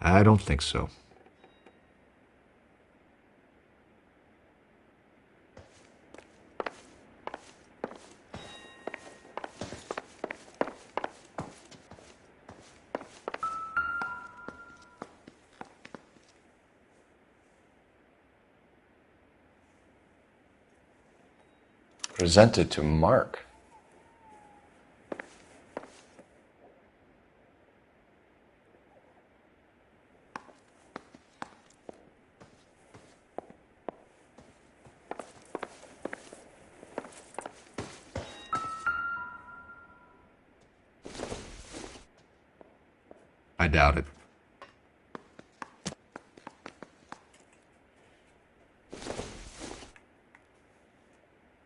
I don't think so. Presented to Mark. I doubt it.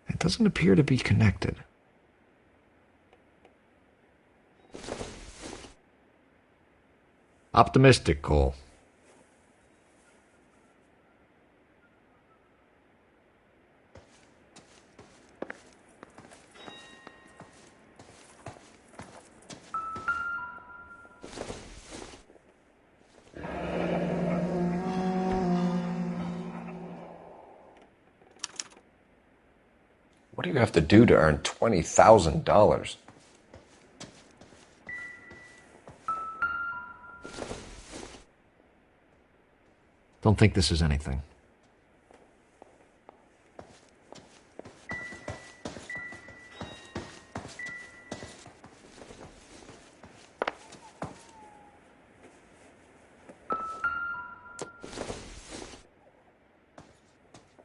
It doesn't appear to be connected. Optimistic, Cole. What do you have to do to earn $20,000? Don't think this is anything.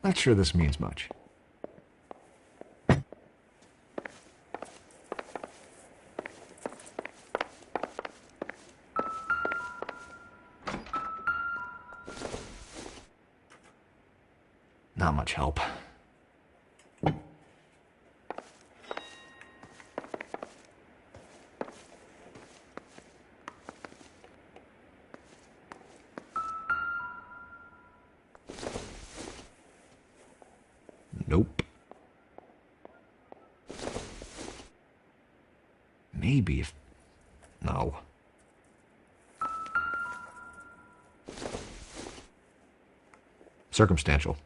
Not sure this means much. Not much help. Nope. Maybe if... No. Circumstantial.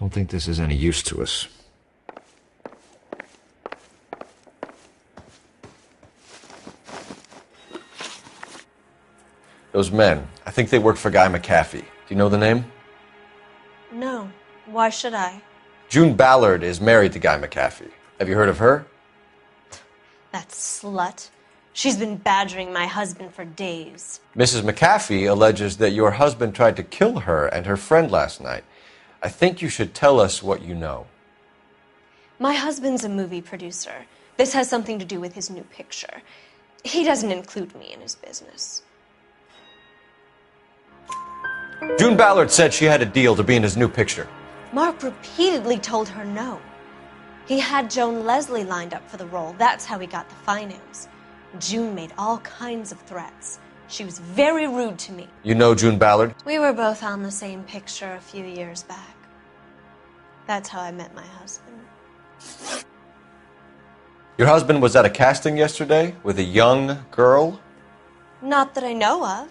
Don't think this is any use to us. Those men, I think they work for Guy McAfee. Do you know the name? No. Why should I? June Ballard is married to Guy McAfee. Have you heard of her? That slut. She's been badgering my husband for days. Mrs. McAfee alleges that your husband tried to kill her and her friend last night. I think you should tell us what you know. My husband's a movie producer. This has something to do with his new picture. He doesn't include me in his business. June Ballard said she had a deal to be in his new picture. Mark repeatedly told her no. He had Joan Leslie lined up for the role. That's how he got the finance. June made all kinds of threats. She was very rude to me. You know June Ballard? We were both on the same picture a few years back. That's how I met my husband. Your husband was at a casting yesterday with a young girl? Not that I know of.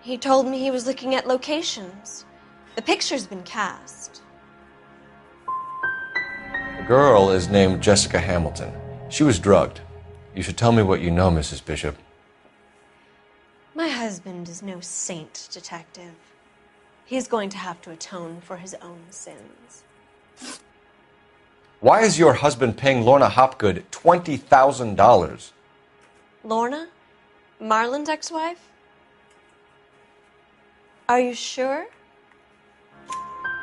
He told me he was looking at locations. The picture's been cast. The girl is named Jessica Hamilton. She was drugged. You should tell me what you know, Mrs. Bishop. My husband is no saint, Detective. He's going to have to atone for his own sins. Why is your husband paying Lorna Hopgood $20,000? Lorna? Marlon's ex-wife? Are you sure?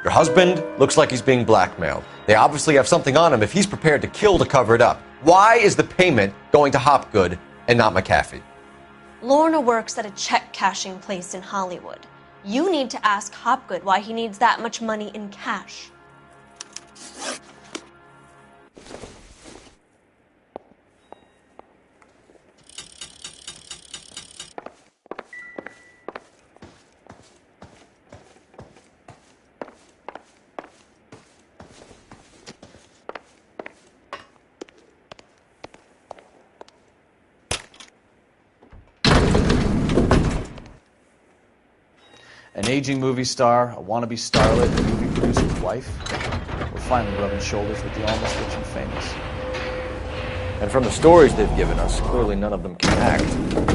Your husband looks like he's being blackmailed. They obviously have something on him if he's prepared to kill to cover it up. Why is the payment going to Hopgood and not McAfee? Lorna works at a check-cashing place in Hollywood. You need to ask Hopgood why he needs that much money in cash. An aging movie star, a wannabe starlet, a movie producer's wife. We're finally rubbing shoulders with the almost rich and famous. And from the stories they've given us, clearly none of them can act.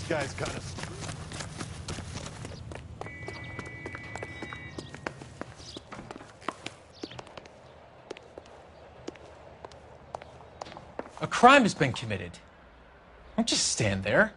guy's got us. A crime has been committed. Don't just stand there.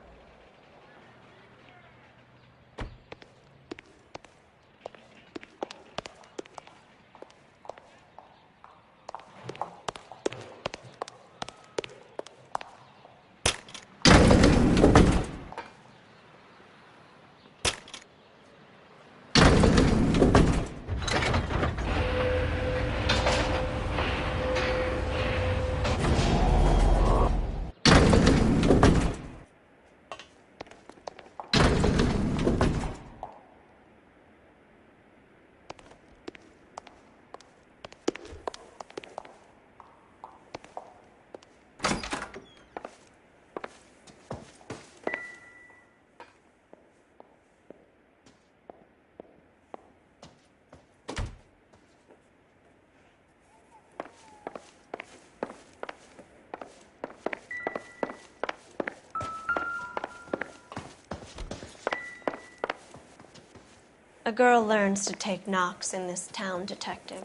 A girl learns to take knocks in this town, Detective.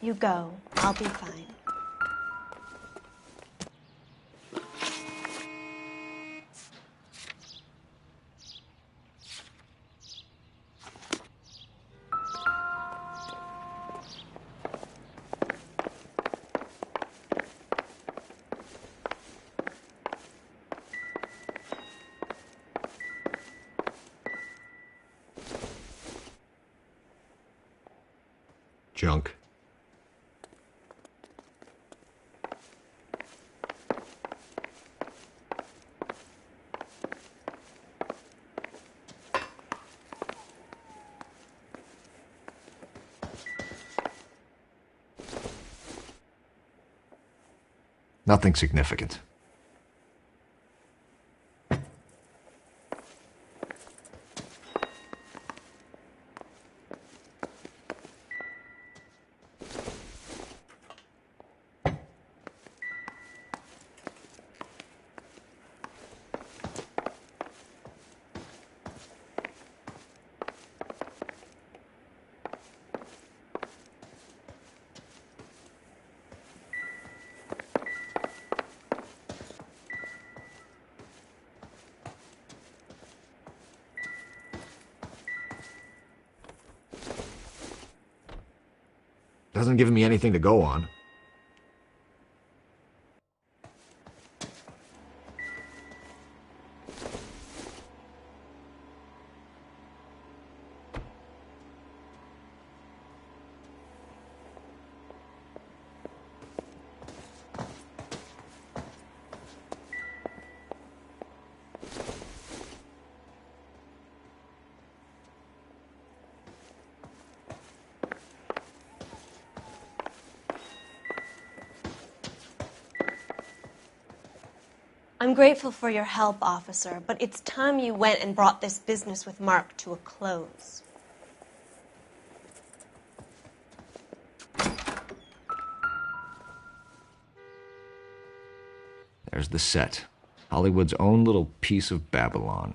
You go. I'll be fine. Junk. Nothing significant. Hasn't given me anything to go on. I'm grateful for your help, officer, but it's time you went and brought this business with Mark to a close. There's the set. Hollywood's own little piece of Babylon.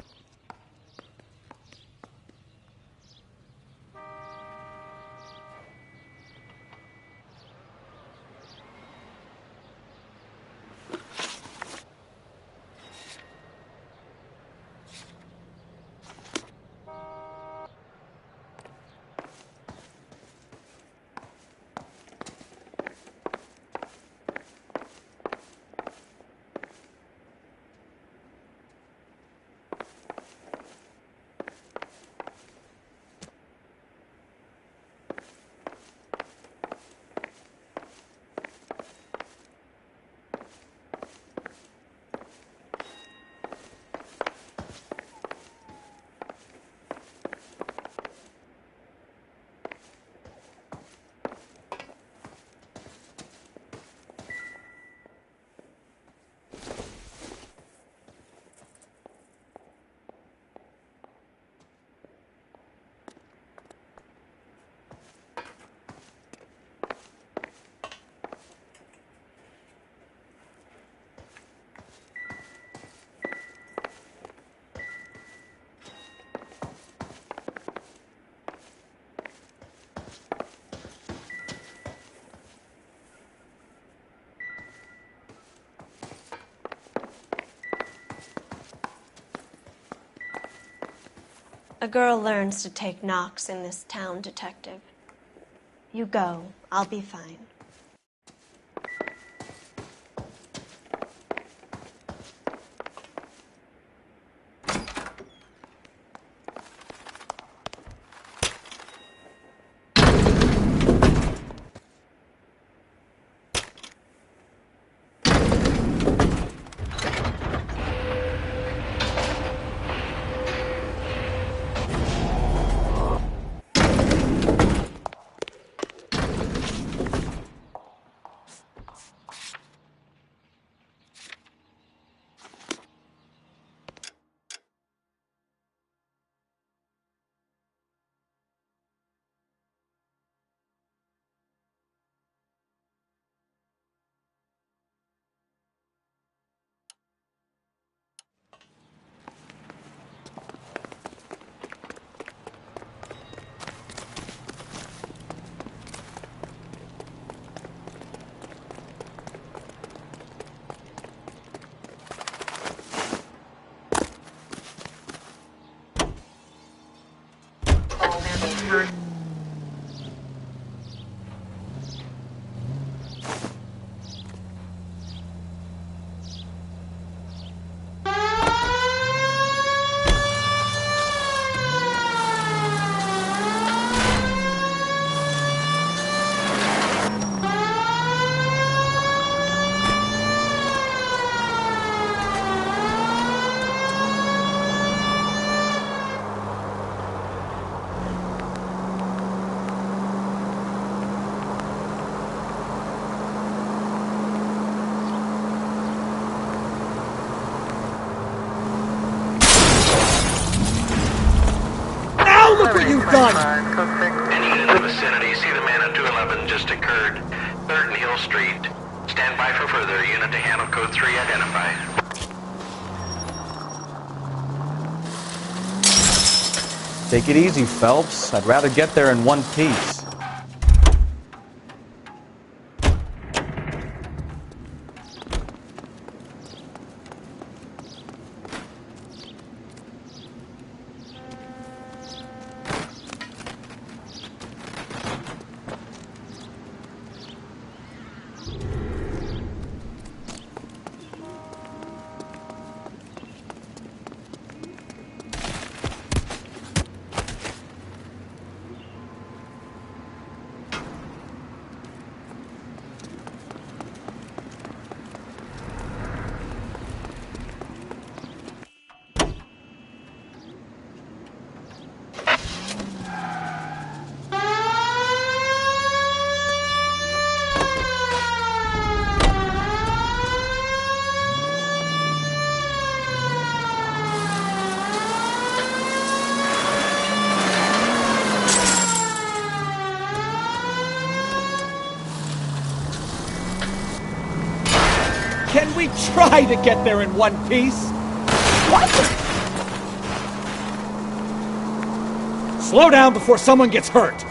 A girl learns to take knocks in this town, Detective. You go. I'll be fine. Look what you've done! Any in the vicinity, see the man at 211 just occurred. 3rd and Hill Street. Stand by for further. Unit to handle code 3 identify. Take it easy, Phelps. I'd rather get there in one piece. Can we try to get there in one piece? What? Slow down before someone gets hurt.